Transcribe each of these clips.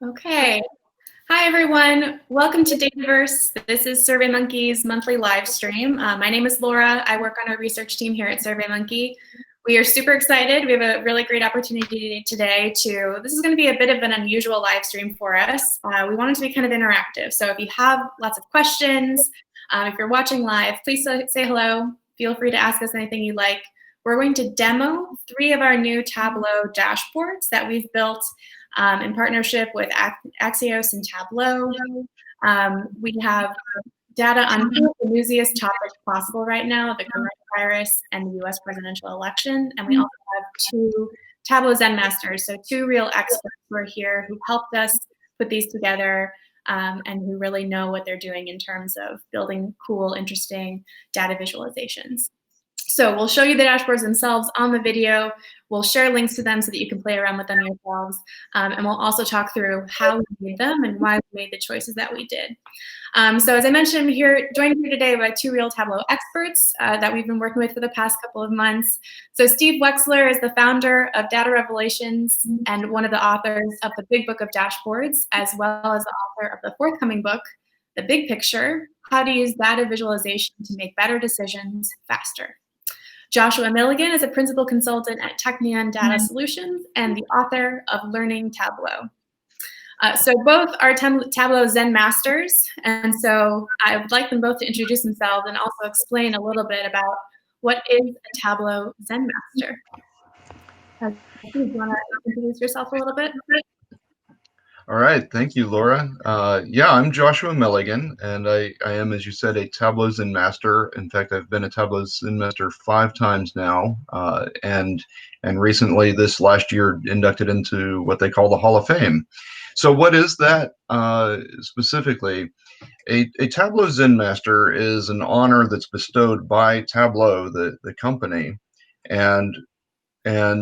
Okay. Hi, everyone. Welcome to Dataverse. This is SurveyMonkey's monthly live stream. My name is Laura. I work on our research team here at SurveyMonkey. We are super excited. We have a really great opportunity today this is going to be a bit of an unusual live stream for us. We want it to be kind of interactive. So if you have lots of questions, if you're watching live, please say hello. Feel free to ask us anything you like. We're going to demo 3 of our new Tableau dashboards that we've built in partnership with Axios and Tableau. We have data on the newsiest topic possible right now, the coronavirus and the US presidential election. And we also have 2 Tableau Zen Masters, so 2 real experts who are here who helped us put these together and who really know what they're doing in terms of building cool, interesting data visualizations. So we'll show you the dashboards themselves on the video. We'll share links to them so that you can play around with them yourselves. And we'll also talk through how we made them and why we made the choices that we did. So as I mentioned, I'm joined here today by 2 real Tableau experts that we've been working with for the past couple of months. So Steve Wexler is the founder of Data Revelations and one of the authors of the Big Book of Dashboards, as well as the author of the forthcoming book, The Big Picture: How to Use Data Visualization to Make Better Decisions Faster. Joshua Milligan is a principal consultant at Technion Data Solutions and the author of Learning Tableau. So both are Tableau Zen Masters, and so I would like them both to introduce themselves and also explain a little bit about what is a Tableau Zen Master. Do you want to introduce yourself a little bit? All right, thank you, Laura. Yeah, I'm Joshua Milligan, and I am, as you said, a Tableau Zen Master. In fact, I've been a Tableau Zen Master 5 times now, and recently, this last year, inducted into what they call the Hall of Fame. So what is that specifically? A Tableau Zen Master is an honor that's bestowed by Tableau, the company, and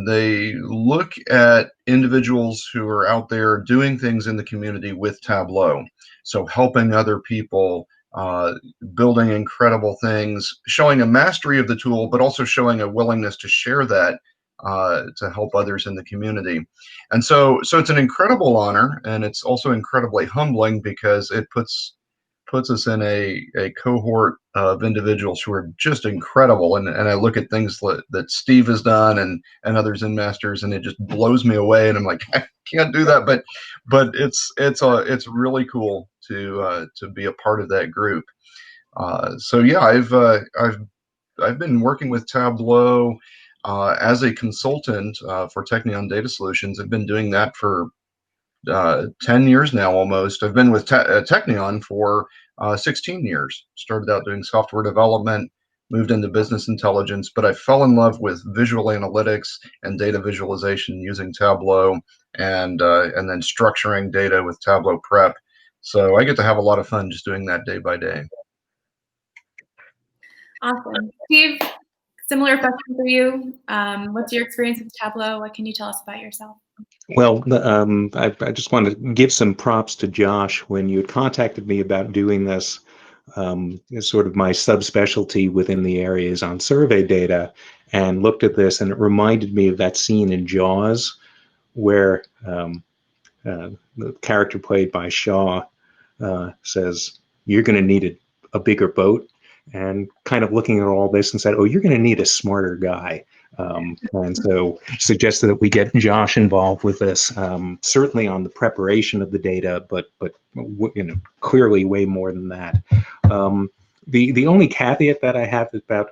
they look at individuals who are out there doing things in the community with Tableau. So helping other people, building incredible things, showing a mastery of the tool, but also showing a willingness to share that to help others in the community. And so it's an incredible honor, and it's also incredibly humbling because it puts us in a cohort of individuals who are just incredible. And I look at things that Steve has done and others in Masters, and it just blows me away. And I'm like, I can't do that, but it's really cool to be a part of that group. So yeah, I've been working with Tableau as a consultant for Technion Data Solutions. I've been doing that for 10 years now almost. I've been with Technion for 16 years. Started out doing software development, moved into business intelligence, but I fell in love with visual analytics and data visualization using Tableau, and then structuring data with Tableau Prep. So I get to have a lot of fun just doing that day by day. Awesome. Steve, similar question for you. What's your experience with Tableau? What can you tell us about yourself? Well, I just want to give some props to Josh. When you had contacted me about doing this, sort of my subspecialty within the area is on survey data, and looked at this, and it reminded me of that scene in Jaws where the character played by Shaw says, "You're going to need a bigger boat," and kind of looking at all this and said, "Oh, you're going to need a smarter guy." And so suggested that we get Josh involved with this, certainly on the preparation of the data, but clearly way more than that. The only caveat that I have about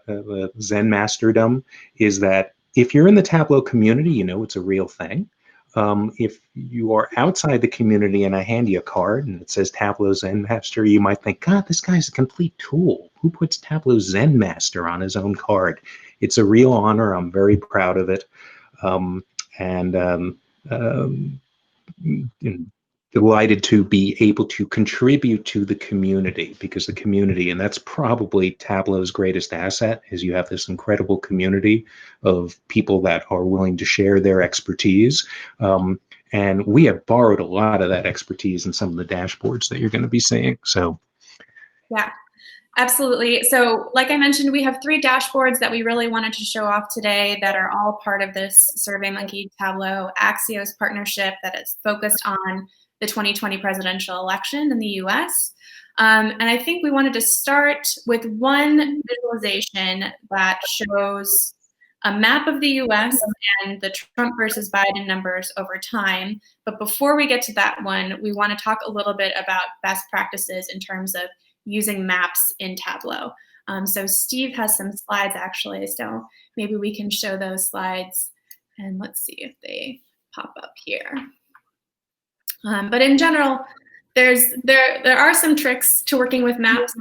Zen Masterdom is that if you're in the Tableau community, it's a real thing. If you are outside the community and I hand you a card and it says Tableau Zen Master, you might think, God, this guy's a complete tool. Who puts Tableau Zen Master on his own card? It's a real honor. I'm very proud of it. Delighted to be able to contribute to the community, because the community, and that's probably Tableau's greatest asset, is you have this incredible community of people that are willing to share their expertise. And we have borrowed a lot of that expertise in some of the dashboards that you're going to be seeing. So, yeah. Absolutely. So like I mentioned, we have 3 dashboards that we really wanted to show off today that are all part of this SurveyMonkey Tableau Axios partnership that is focused on the 2020 presidential election in the US. And I think we wanted to start with one visualization that shows a map of the US and the Trump versus Biden numbers over time. But before we get to that one, we want to talk a little bit about best practices in terms of using maps in Tableau. So Steve has some slides actually, so maybe we can show those slides, and let's see if they pop up here. But in general, there are some tricks to working with maps,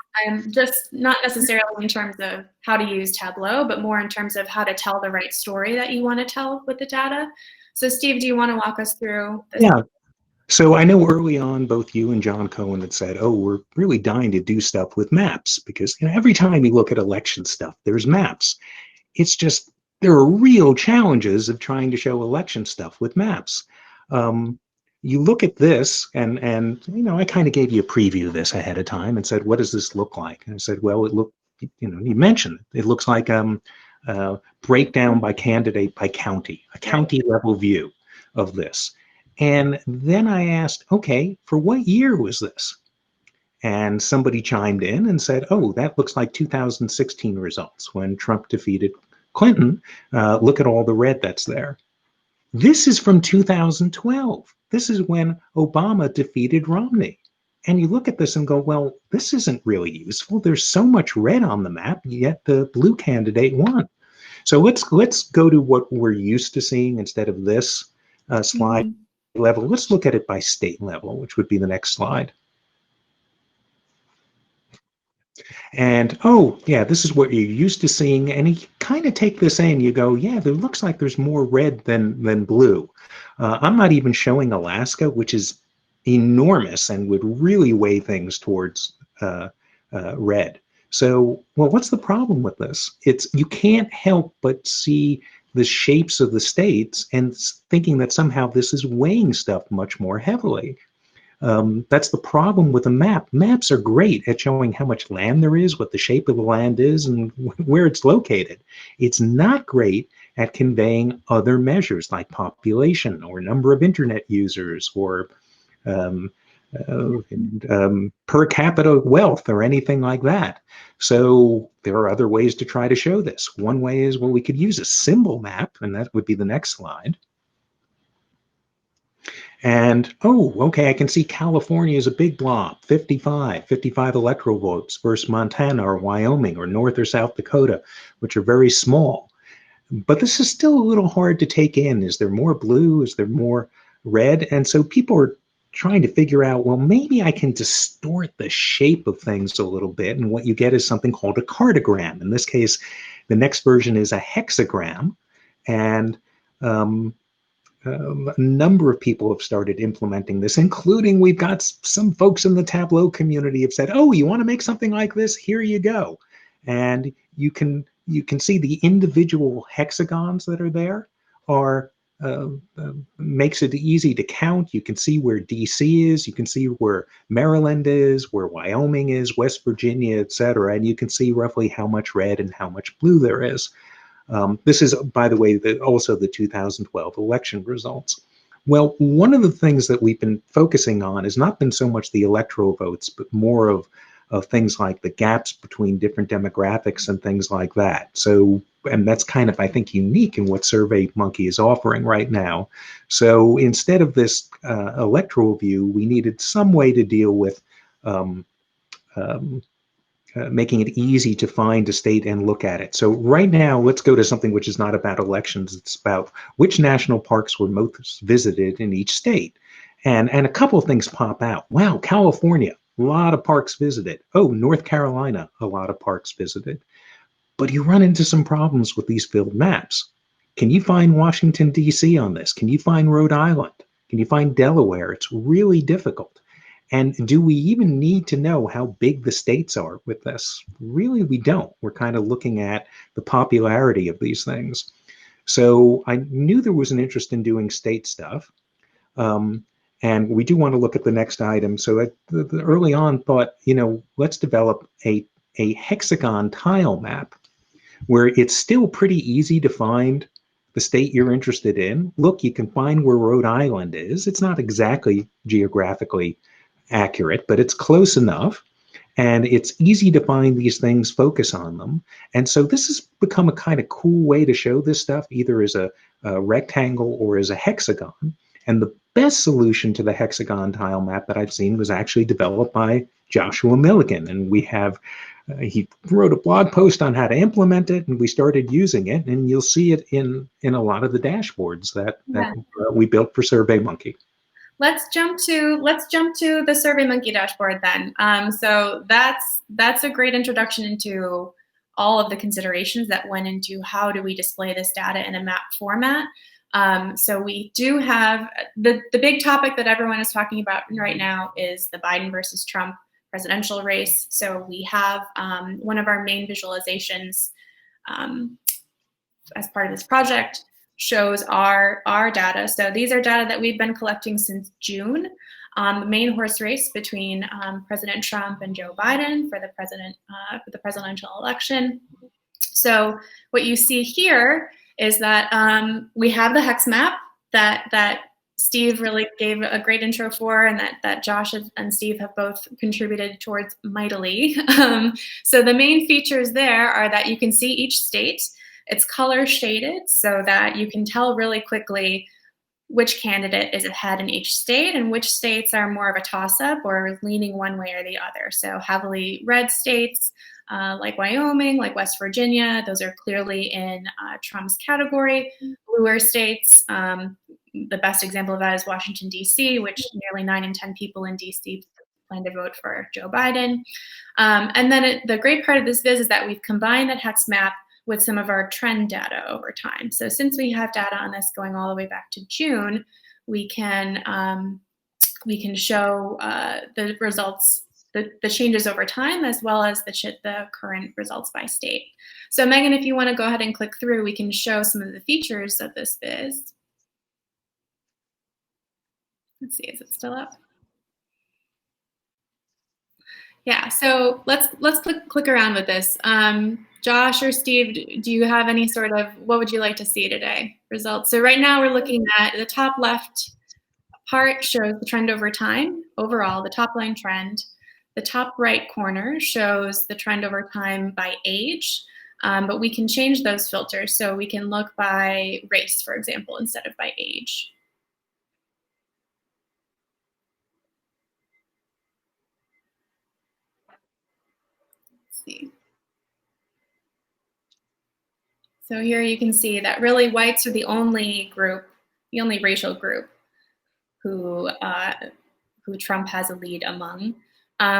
just not necessarily in terms of how to use Tableau, but more in terms of how to tell the right story that you want to tell with the data. So Steve, do you want to walk us through this? Yeah. So I know early on, both you and John Cohen had said, oh, we're really dying to do stuff with maps because every time you look at election stuff, there's maps. It's just, there are real challenges of trying to show election stuff with maps. You look at this, and I kind of gave you a preview of this ahead of time and said, what does this look like? And I said, well, it looked, you mentioned it looks like breakdown by candidate by county, a county level view of this. And then I asked, okay, for what year was this? And somebody chimed in and said, oh, that looks like 2016 results when Trump defeated Clinton. Look at all the red that's there. This is from 2012. This is when Obama defeated Romney. And you look at this and go, well, this isn't really useful. There's so much red on the map, yet the blue candidate won. So let's go to what we're used to seeing instead of this slide level. Let's look at it by state level, which would be the next slide. And, oh, yeah, this is what you're used to seeing. And you kind of take this in, you go, yeah, there looks like there's more red than blue. I'm not even showing Alaska, which is enormous and would really weigh things towards red. So, well, what's the problem with this? It's, you can't help but see the shapes of the states and thinking that somehow this is weighing stuff much more heavily. That's the problem with a map. Maps are great at showing how much land there is, what the shape of the land is, and where it's located. It's not great at conveying other measures like population or number of internet users or per capita wealth or anything like that. So there are other ways to try to show this. One way is, well, we could use a symbol map, and that would be the next slide. And, oh, okay, I can see California is a big blob, 55 electoral votes versus Montana or Wyoming or North or South Dakota, which are very small. But this is still a little hard to take in. Is there more blue? Is there more red? And so people are trying to figure out, well, maybe I can distort the shape of things a little bit. And what you get is something called a cartogram. In this case, the next version is a hexagram. And a number of people have started implementing this, including we've got some folks in the Tableau community have said, oh, you want to make something like this? Here you go. And you can see the individual hexagons that are there are makes it easy to count. You can see where DC is, you can see where Maryland is, where Wyoming is, West Virginia, etc. And you can see roughly how much red and how much blue there is. This is, by the way, also the 2012 election results. Well, one of the things that we've been focusing on has not been so much the electoral votes, but more of things like the gaps between different demographics and things like that. So, and that's kind of, I think, unique in what SurveyMonkey is offering right now. So instead of this electoral view, we needed some way to deal with making it easy to find a state and look at it. So right now, let's go to something which is not about elections. It's about which national parks were most visited in each state. And a couple of things pop out. Wow, California, a lot of parks visited. Oh, North Carolina, a lot of parks visited. But you run into some problems with these filled maps. Can you find Washington, D.C. on this? Can you find Rhode Island? Can you find Delaware? It's really difficult. And do we even need to know how big the states are with this? Really, we don't. We're kind of looking at the popularity of these things. So I knew there was an interest in doing state stuff. And we do want to look at the next item. So I early on thought, let's develop a hexagon tile map where it's still pretty easy to find the state you're interested in. Look, you can find where Rhode Island is. It's not exactly geographically accurate, but it's close enough. And it's easy to find these things, focus on them. And so this has become a kind of cool way to show this stuff, either as a rectangle or as a hexagon. And the best solution to the hexagon tile map that I've seen was actually developed by Joshua Milligan. And we have, he wrote a blog post on how to implement it, and we started using it. And you'll see it in a lot of the dashboards that we built for SurveyMonkey. Let's jump to the SurveyMonkey dashboard then. So that's a great introduction into all of the considerations that went into how do we display this data in a map format. So we do have the big topic that everyone is talking about right now is the Biden versus Trump presidential race. So we have one of our main visualizations as part of this project shows our data. So these are data that we've been collecting since June on the main horse race between President Trump and Joe Biden for the presidential election. So what you see here is that we have the hex map that Steve really gave a great intro for, and that Josh and Steve have both contributed towards mightily. So the main features there are that you can see each state. It's color shaded so that you can tell really quickly which candidate is ahead in each state and which states are more of a toss-up or leaning one way or the other. So heavily red states like Wyoming, like West Virginia, those are clearly in Trump's category. Bluer states, the best example of that is Washington, D.C., which nearly 9 in 10 people in D.C. plan to vote for Joe Biden. And then the great part of this viz is that we've combined that hex map with some of our trend data over time. So since we have data on this going all the way back to June, we can show the results, the changes over time, as well as the current results by state. So Megan, if you want to go ahead and click through, we can show some of the features of this viz. Let's see, is it still up? Yeah, so let's click around with this. Josh or Steve, do you have any sort of, what would you like to see today? Results. So right now we're looking at the top left part shows the trend over time, overall, the top line trend. The top right corner shows the trend over time by age, but we can change those filters. So we can look by race, for example, instead of by age. Let's see. So here you can see that really whites are the only group, the only racial group who Trump has a lead among.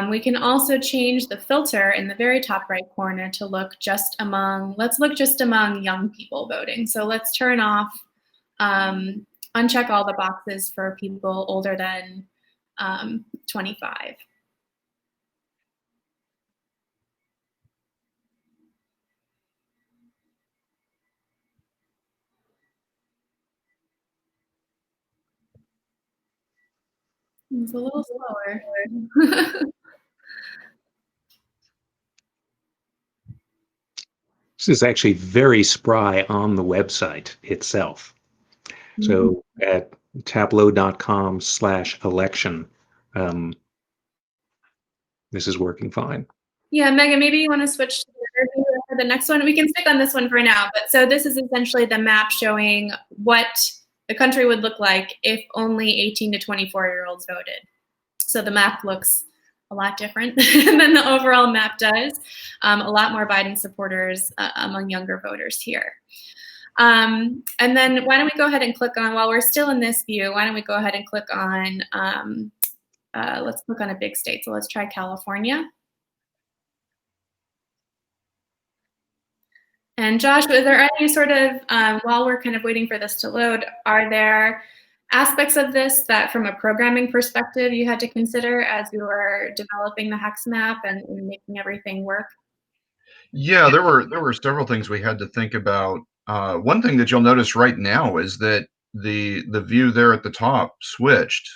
We can also change the filter in the very top right corner to look just among, let's look just among young people voting. So let's turn off, uncheck all the boxes for people older than 25. It's a little slower. This is actually very spry on the website itself. So at tableau.com/election, this is working fine. Yeah, Megan, maybe you want to switch to the next one. We can stick on this one for now. But so this is essentially the map showing what the country would look like if only 18 to 24-year-olds voted. So the map looks a lot different than the overall map does. A lot more Biden supporters among younger voters here. And then why don't we go ahead and click on, while we're still in this view, why don't we go ahead and click on, let's click on a big state. So let's try California. And Josh, is there any sort of, while we're kind of waiting for this to load, are there aspects of this that from a programming perspective you had to consider as you were developing the hex map and making everything work? Yeah, there were several things we had to think about. One thing that you'll notice right now is that the view there at the top switched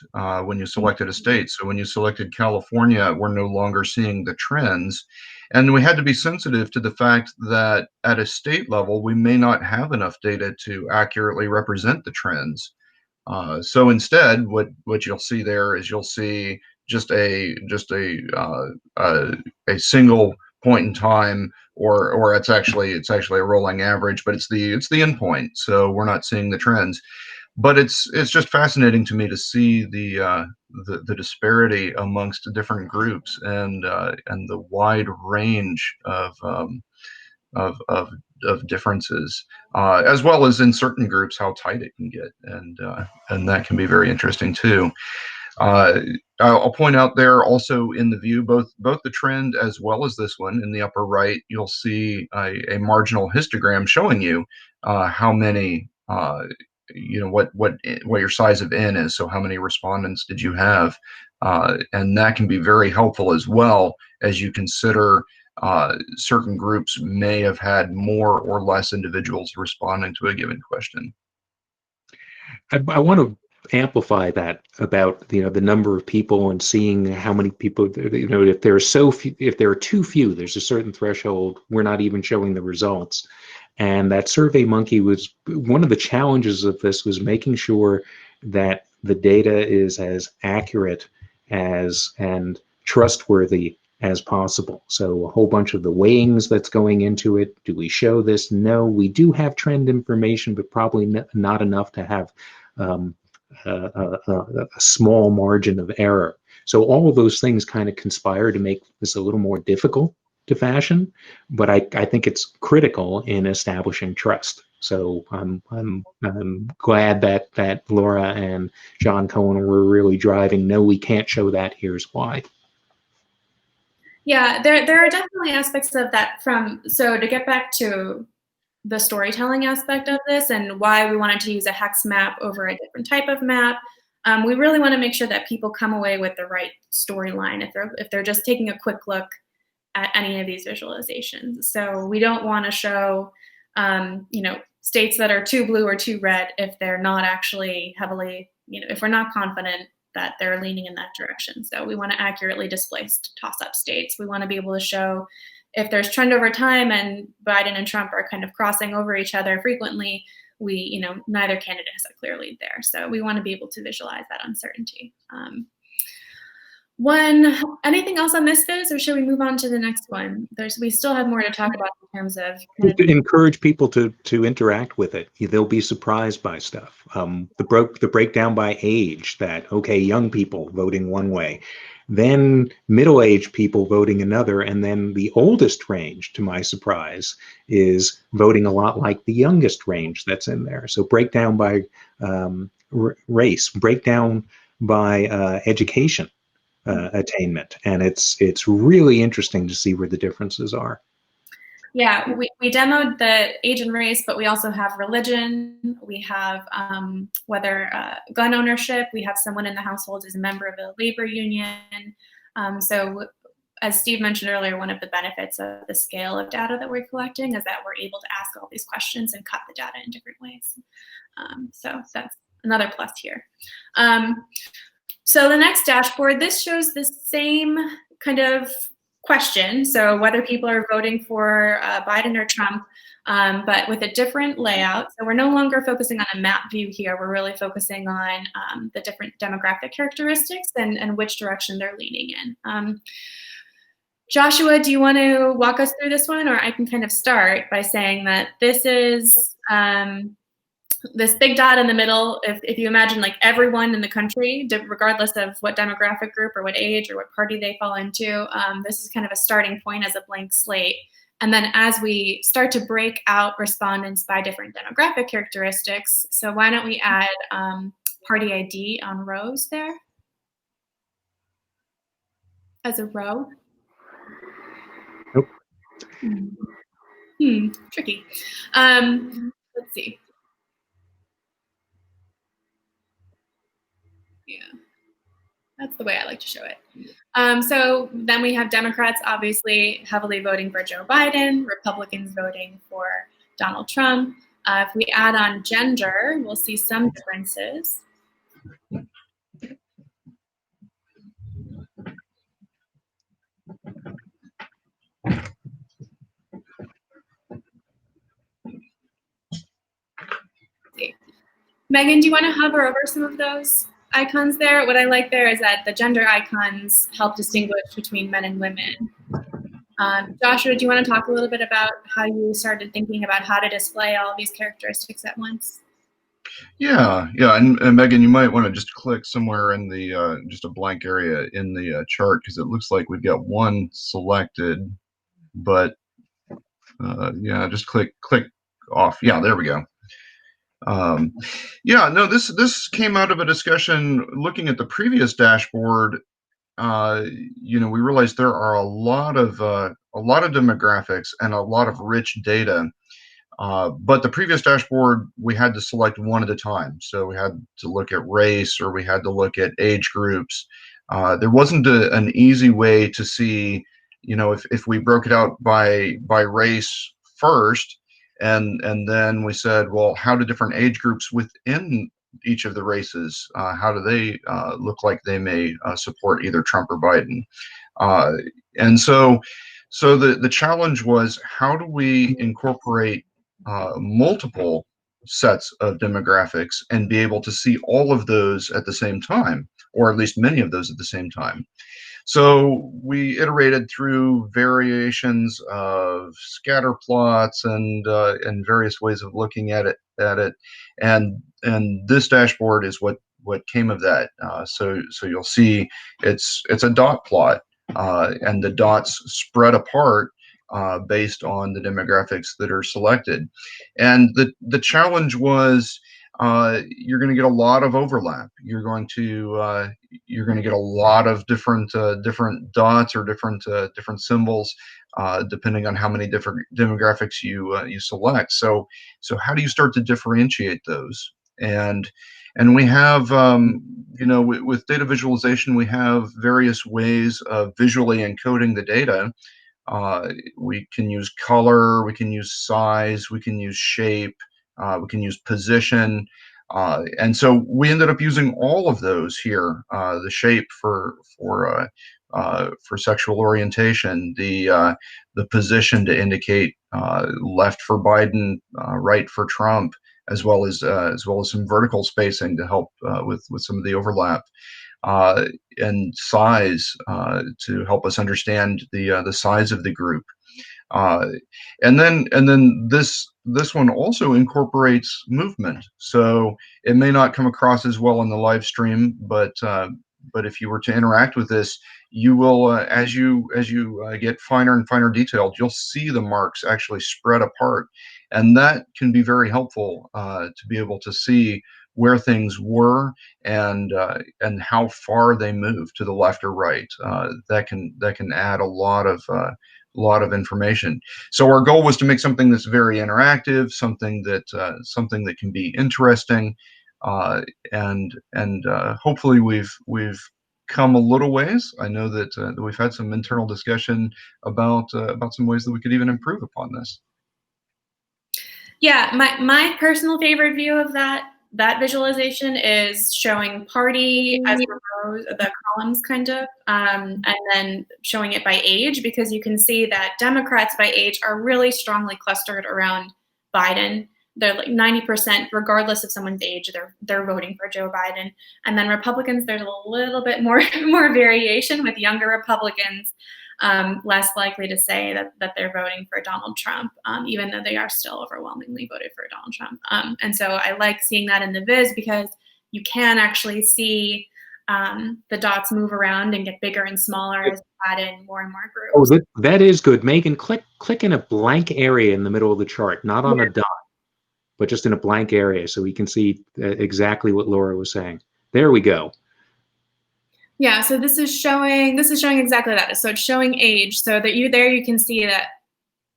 when you selected a state. So when you selected California, we're no longer seeing the trends. And we had to be sensitive to the fact that at a state level, we may not have enough data to accurately represent the trends. So instead, what you'll see there is you'll see just a single point in time, or it's actually a rolling average, but it's the endpoint. So we're not seeing the trends. But it's just fascinating to me to see the disparity amongst the different groups, and the wide range of differences, as well as in certain groups how tight it can get, and that can be very interesting too. Uh, I'll point out there also in the view, both the trend as well as this one in the upper right, you'll see a marginal histogram showing you how many, what your size of N is. So how many respondents did you have? And that can be very helpful as well as you consider certain groups may have had more or less individuals responding to a given question. I want to amplify that about the number of people and seeing how many people, if there are so few, if there are too few, there's a certain threshold, we're not even showing the results. And that SurveyMonkey was one of the challenges of this, was making sure that the data is as accurate as and trustworthy as possible. So a whole bunch of the weighings that's going into it. Do we show this? No, we do have trend information, but probably not enough to have a small margin of error. So all of those things kind of conspire to make this a little more difficult to fashion, but I think it's critical in establishing trust. So I'm glad that Laura and John Cohen were really driving, no, we can't show that, here's why. Yeah, there are definitely aspects of that so to get back to the storytelling aspect of this and why we wanted to use a hex map over a different type of map. We really want to make sure that people come away with the right storyline if they're just taking a quick look at any of these visualizations. So we don't want to show states that are too blue or too red if they're not actually heavily, if we're not confident that they're leaning in that direction. So we want to accurately display toss-up states. We want to be able to show if there's trend over time and Biden and Trump are kind of crossing over each other frequently, neither candidate has a clear lead there. So we want to be able to visualize that uncertainty. Anything else on this, Viz, or should we move on to the next one? We still have more to talk about in terms of encourage people to interact with it. They'll be surprised by stuff. The breakdown by age, that okay, young people voting one way, then middle-aged people voting another, and then the oldest range, to my surprise, is voting a lot like the youngest range that's in there. So breakdown by race, breakdown by education attainment, and it's really interesting to see where the differences are. Yeah, we demoed the age and race, but we also have religion. We have whether gun ownership. We have someone in the household who's a member of a labor union. So as Steve mentioned earlier, one of the benefits of the scale of data that we're collecting is that we're able to ask all these questions and cut the data in different ways. So that's another plus here. So the next dashboard, this shows the same kind of question. So whether people are voting for Biden or Trump, but with a different layout. So we're no longer focusing on a map view here. We're really focusing on the different demographic characteristics and which direction they're leaning in. Joshua, do you want to walk us through this one? Or I can kind of start by saying that this is this big dot in the middle. If you imagine like everyone in the country, regardless of what demographic group or what age or what party they fall into, this is kind of a starting point as a blank slate. And then as we start to break out respondents by different demographic characteristics, so why don't we add party ID on rows there as a row? Nope. Tricky. Let's see. Yeah, that's the way I like to show it. So then we have Democrats obviously heavily voting for Joe Biden, Republicans voting for Donald Trump. If we add on gender, we'll see some differences. Megan, do you want to hover over some of those icons there? What I like there is that the gender icons help distinguish between men and women. Joshua, do you want to talk a little bit about how you started thinking about how to display all of these characteristics at once? Yeah, and Megan, you might want to just click somewhere in the just a blank area in the chart, because it looks like we've got one selected, but yeah, just click off. Yeah, there we go. Yeah, no, this came out of a discussion looking at the previous dashboard. We realized there are a lot of demographics and a lot of rich data. But the previous dashboard, we had to select one at a time. So we had to look at race, or we had to look at age groups. There wasn't an easy way to see, if we broke it out by race first, and then we said, well, how do different age groups within each of the races, how do they look like they may support either Trump or Biden? And so the challenge was, how do we incorporate multiple sets of demographics and be able to see all of those at the same time, or at least many of those at the same time? So we iterated through variations of scatter plots and various ways of looking at it, and this dashboard is what came of that. So you'll see it's a dot plot, and the dots spread apart based on the demographics that are selected. And the challenge was, you're going to get a lot of overlap. You're going to get a lot of different dots, or different symbols, depending on how many different demographics you select. So how do you start to differentiate those? And we have, with data visualization, we have various ways of visually encoding the data. We can use color, we can use size, we can use shape, we can use position. And so we ended up using all of those here. The shape for sexual orientation, the position to indicate left for Biden, right for Trump, as well as some vertical spacing to help with some of the overlap, and size to help us understand the size of the group. And then this one also incorporates movement. So it may not come across as well in the live stream, but if you were to interact with this, you will, as you get finer and finer detailed, you'll see the marks actually spread apart, and that can be very helpful to be able to see where things were, and how far they move to the left or right. That can add a lot of information. So our goal was to make something that's very interactive, something that can be interesting, and hopefully we've come a little ways. I know that we've had some internal discussion about some ways that we could even improve upon this. Yeah, my personal favorite view of that visualization is showing party as the rows, the columns, kind of, and then showing it by age, because you can see that Democrats by age are really strongly clustered around Biden. They're like 90%, regardless of someone's age, they're voting for Joe Biden. And then Republicans, there's a little bit more variation, with younger Republicans less likely to say that they're voting for Donald Trump, even though they are still overwhelmingly voted for Donald Trump. And so I like seeing that in the viz, because you can actually see the dots move around and get bigger and smaller as you add in more and more groups. Oh, that is good. Megan, click in a blank area in the middle of the chart, not on a dot, but just in a blank area, so we can see exactly what Laura was saying. There we go. Yeah, so this is showing exactly that. So it's showing age, so that you can see that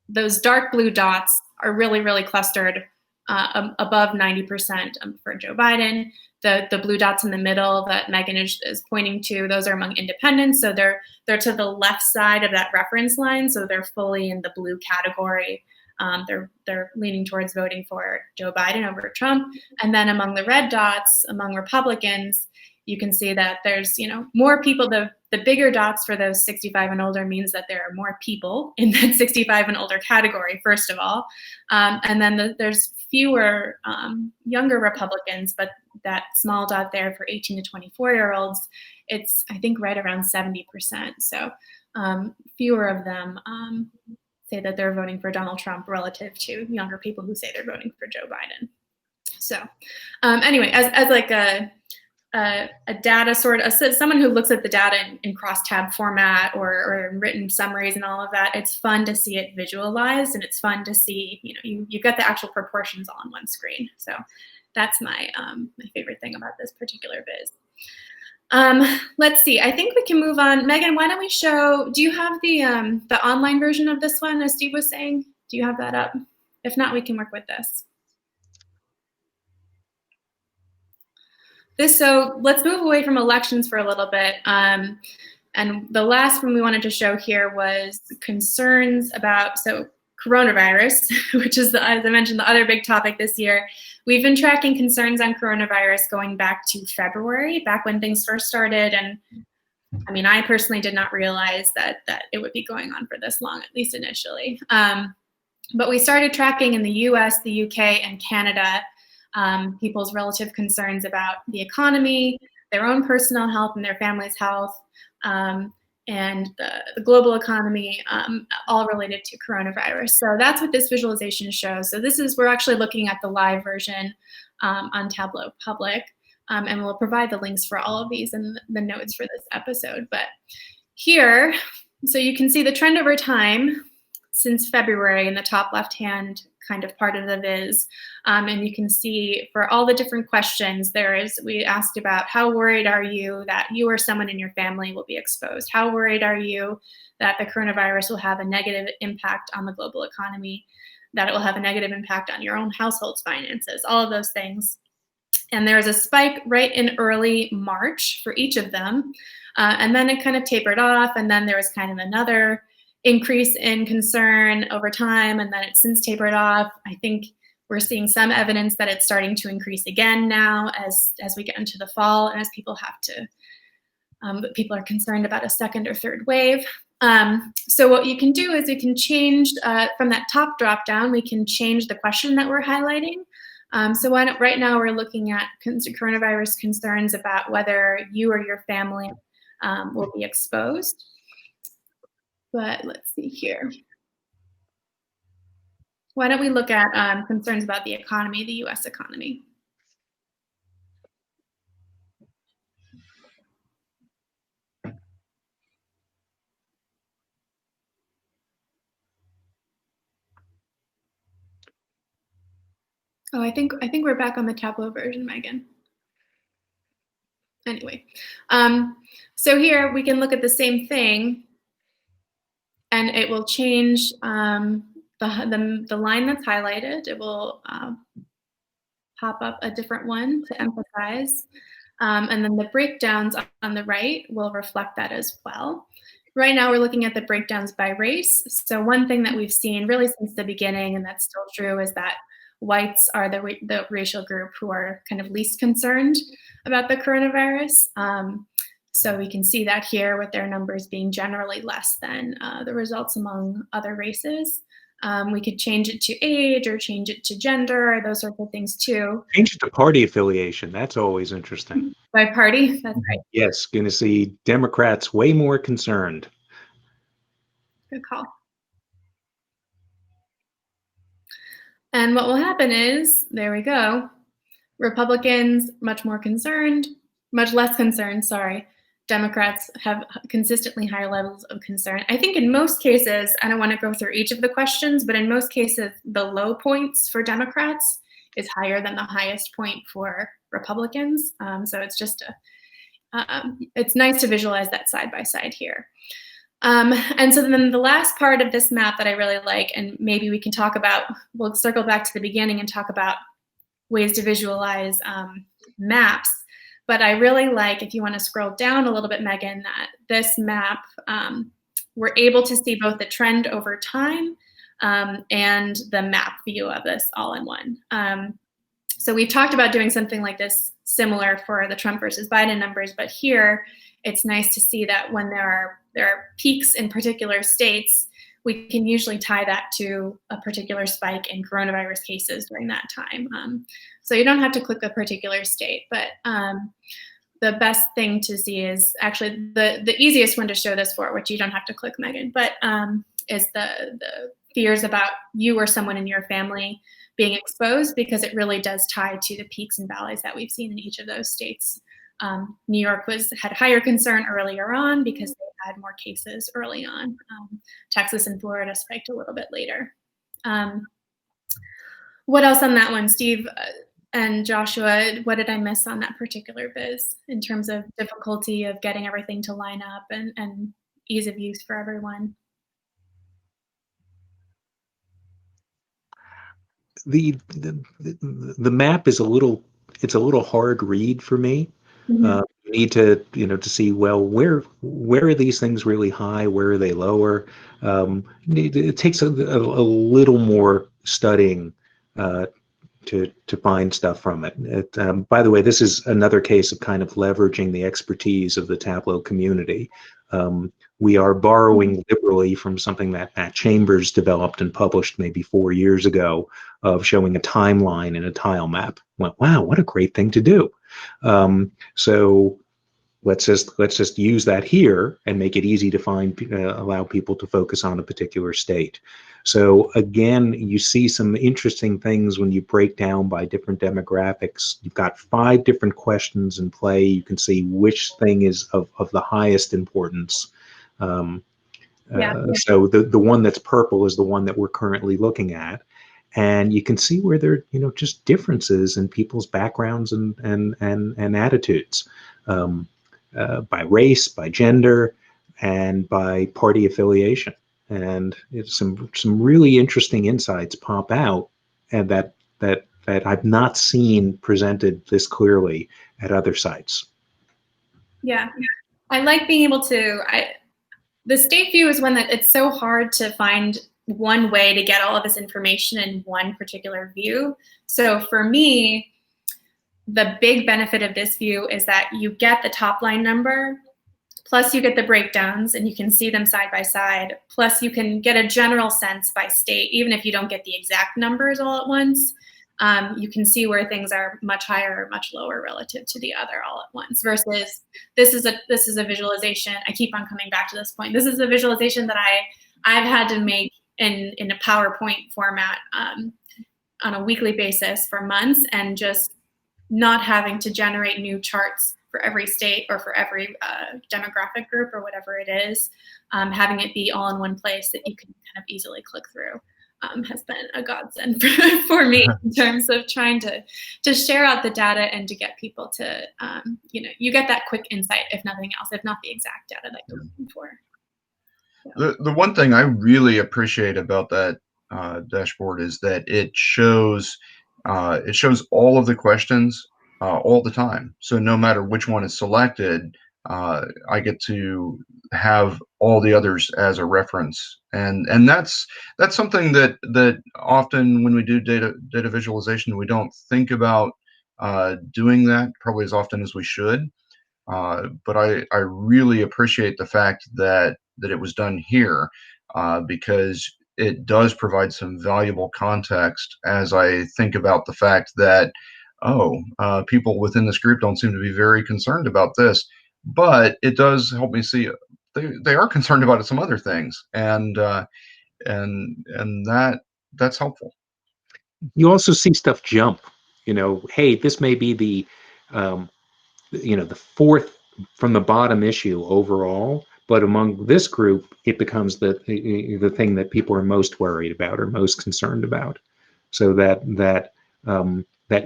those dark blue dots are really, really clustered above 90% for Joe Biden. The blue dots in the middle that Megan is pointing to, those are among independents. So they're to the left side of that reference line, so they're fully in the blue category. They're leaning towards voting for Joe Biden over Trump. And then among the red dots, among Republicans, you can see that there's more people. The the bigger dots for those 65 and older means that there are more people in that 65 and older category, first of all. And then there's fewer younger Republicans, but that small dot there for 18 to 24-year-olds, it's, I think, right around 70%. So fewer of them say that they're voting for Donald Trump relative to younger people who say they're voting for Joe Biden. So anyway, as like a data sort of, someone who looks at the data in crosstab format or written summaries and all of that, it's fun to see it visualized, and it's fun to see, you get the actual proportions all on one screen. So that's my favorite thing about this particular viz. Let's see, I think we can move on. Megan, why don't we show, do you have the online version of this one, as Steve was saying? Do you have that up? If not, we can work with this. So let's move away from elections for a little bit. And the last one we wanted to show here was concerns about, so coronavirus, which is, as I mentioned, the other big topic this year. We've been tracking concerns on coronavirus going back to February, back when things first started. And I mean, I personally did not realize that it would be going on for this long, at least initially. But we started tracking in the US, the UK, and Canada, people's relative concerns about the economy, their own personal health and their family's health, and the global economy, all related to coronavirus. So that's what this visualization shows. So we're actually looking at the live version on Tableau Public, and we'll provide the links for all of these in the notes for this episode. But here, so you can see the trend over time since February in the top left-hand kind of part of the viz. And you can see for all the different questions, we asked about how worried are you that you or someone in your family will be exposed? How worried are you that the coronavirus will have a negative impact on the global economy, that it will have a negative impact on your own household's finances, all of those things. And there was a spike right in early March for each of them. And then it kind of tapered off, and then there was kind of another increase in concern over time, and then it's since tapered off. I think we're seeing some evidence that it's starting to increase again now as we get into the fall, and as people people are concerned about a second or third wave. So what you can do is you can change from that top drop down, we can change the question that we're highlighting. So right now we're looking at coronavirus concerns about whether you or your family will be exposed. But let's see here. Why don't we look at concerns about the economy, the US economy? Oh, I think we're back on the Tableau version, Megan. Anyway, so here we can look at the same thing, and it will change the line that's highlighted. It will pop up a different one to emphasize. And then the breakdowns on the right will reflect that as well. Right now we're looking at the breakdowns by race. So one thing that we've seen really since the beginning, and that's still true, is that whites are the racial group who are kind of least concerned about the coronavirus. So we can see that here with their numbers being generally less than the results among other races. We could change it to age or change it to gender, those sorts of things too. Change it to party affiliation. That's always interesting. By party, that's right. Yes, going to see Democrats way more concerned. Good call. And what will happen is, there we go, Republicans much more concerned, much less concerned, sorry. Democrats have consistently higher levels of concern. I think in most cases, I don't want to go through each of the questions, but in most cases, the low points for Democrats is higher than the highest point for Republicans. So it's just it's nice to visualize that side by side here. And so then the last part of this map that I really like, and maybe we can talk about, we'll circle back to the beginning and talk about ways to visualize maps. But I really like, if you want to scroll down a little bit, Megan, that this map, we're able to see both the trend over time and the map view of this all in one. So we've talked about doing something like this similar for the Trump versus Biden numbers, but here it's nice to see that when there are peaks in particular states, we can usually tie that to a particular spike in coronavirus cases during that time. So you don't have to click a particular state, but the best thing to see is actually the easiest one to show this for, which you don't have to click, Megan, but is the fears about you or someone in your family being exposed, because it really does tie to the peaks and valleys that we've seen in each of those states. New York had higher concern earlier on because they had more cases early on. Texas and Florida spiked a little bit later. What else on that one, Steve and Joshua? What did I miss on that particular biz in terms of difficulty of getting everything to line up and ease of use for everyone? The map is a little hard read for me. Mm-hmm. You need to to see, well, where are these things really high, where are they lower. It takes a little more studying to find stuff from it. By the way, this is another case of kind of leveraging the expertise of the Tableau community. We are borrowing liberally from something that Matt Chambers developed and published maybe 4 years ago, of showing a timeline in a tile map. Went, wow, what a great thing to do. So let's just use that here and make it easy to find, allow people to focus on a particular state. So again, you see some interesting things when you break down by different demographics. You've got 5 different questions in play. You can see which thing is of the highest importance. So the one that's purple is the one that we're currently looking at. And you can see where there are, just differences in people's backgrounds and attitudes, by race, by gender, and by party affiliation. And it's some really interesting insights pop out, and that I've not seen presented this clearly at other sites. Yeah, I like being able to. The state view is one that it's so hard to find one way to get all of this information in one particular view. So for me, the big benefit of this view is that you get the top line number, plus you get the breakdowns and you can see them side by side, plus you can get a general sense by state, even if you don't get the exact numbers all at once. You can see where things are much higher or much lower relative to the other all at once, versus this is a visualization. I keep on coming back to this point. This is a visualization that I've had to make in a PowerPoint format on a weekly basis for months, and just not having to generate new charts for every state or for every demographic group or whatever it is, having it be all in one place that you can kind of easily click through. Has been a godsend for me in terms of trying to share out the data and to get people to, you get that quick insight, if nothing else, if not the exact data that you're looking for. So. The one thing I really appreciate about that dashboard is that it shows all of the questions all the time. So no matter which one is selected, I get to have all the others as a reference, and that's something that often when we do data visualization, we don't think about doing that probably as often as we should. But I really appreciate the fact that it was done here, because it does provide some valuable context as I think about the fact that, people within this group don't seem to be very concerned about this, but it does help me see they are concerned about some other things, and that's helpful. You also see stuff jump. Hey, this may be the the 4th from the bottom issue overall, but among this group, it becomes the thing that people are most worried about or most concerned about. So that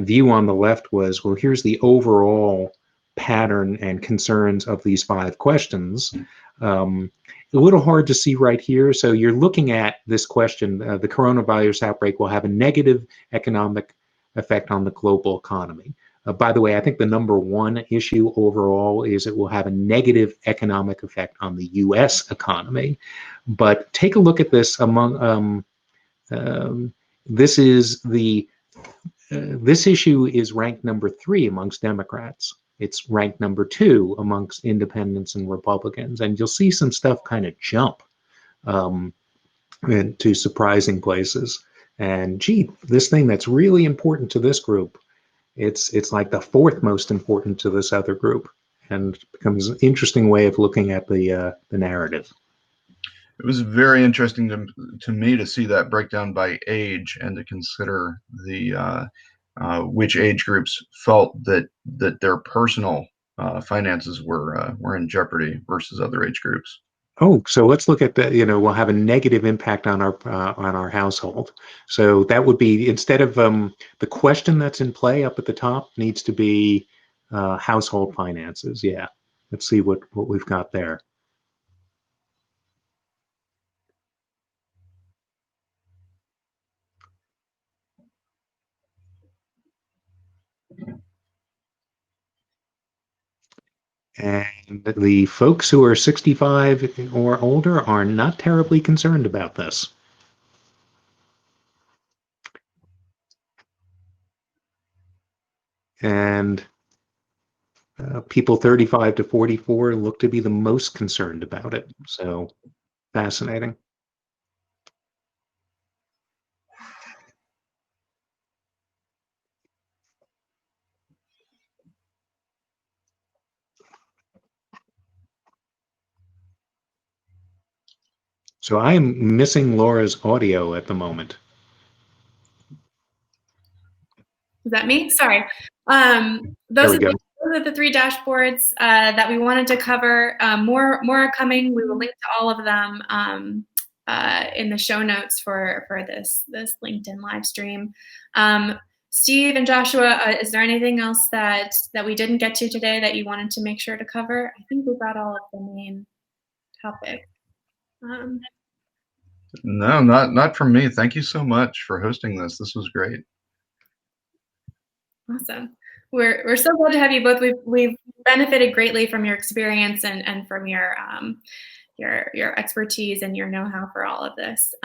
view on the left was, well, here's the overall pattern and concerns of these 5 questions. A little hard to see right here. So you're looking at this question, the coronavirus outbreak will have a negative economic effect on the global economy. By the way, I think the number 1 issue overall is it will have a negative economic effect on the U.S. economy. But take a look at this among, this issue is ranked number 3 amongst Democrats. it's ranked number 2 amongst independents and Republicans. And you'll see some stuff kind of jump to surprising places. And gee, this thing that's really important to this group, it's like the 4th most important to this other group, and it becomes an interesting way of looking at the narrative. It was very interesting to me to see that breakdown by age and to consider the which age groups felt that their personal finances were in jeopardy versus other age groups. Oh, so let's look at that. We'll have a negative impact on our household. So that would be, instead of the question that's in play up at the top, needs to be household finances. Yeah, let's see what we've got there. And the folks who are 65 or older are not terribly concerned about this. And people 35 to 44 look to be the most concerned about it. So fascinating. So I am missing Laura's audio at the moment. Is that me? Sorry. There we go. Those are the 3 dashboards that we wanted to cover. More are coming. We will link to all of them in the show notes for this LinkedIn live stream. Steve and Joshua, is there anything else that we didn't get to today that you wanted to make sure to cover? I think we've got all of the main topics. No, not from me. Thank you so much for hosting this. This was great. Awesome. We're so glad to have you both. We've benefited greatly from your experience and from your expertise and your know-how for all of this.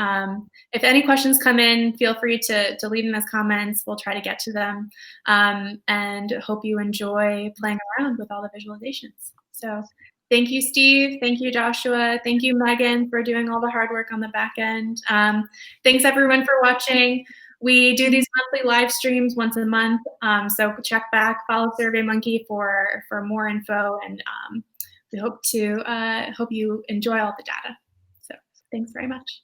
If any questions come in, feel free to leave them as comments. We'll try to get to them, and hope you enjoy playing around with all the visualizations. So thank you, Steve. Thank you, Joshua. Thank you, Megan, for doing all the hard work on the back end. Thanks, everyone, for watching. We do these monthly live streams once a month, so check back, follow SurveyMonkey for more info, and we hope you enjoy all the data. So thanks very much.